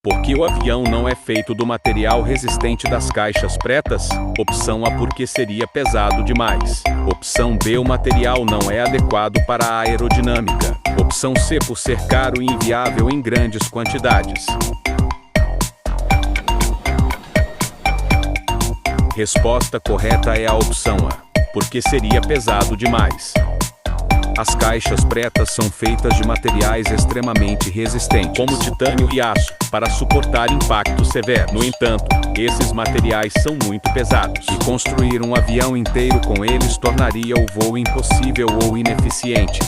Por que o avião não é feito do material resistente das caixas pretas? Opção A, porque seria pesado demais. Opção B, o material não é adequado para a aerodinâmica. Opção C, por ser caro e inviável em grandes quantidades. Resposta correta é a opção A, porque seria pesado demais. As caixas pretas são feitas de materiais extremamente resistentes, como titânio e aço, para suportar impactos severos. No entanto, esses materiais são muito pesados, e construir um avião inteiro com eles tornaria o voo impossível ou ineficiente.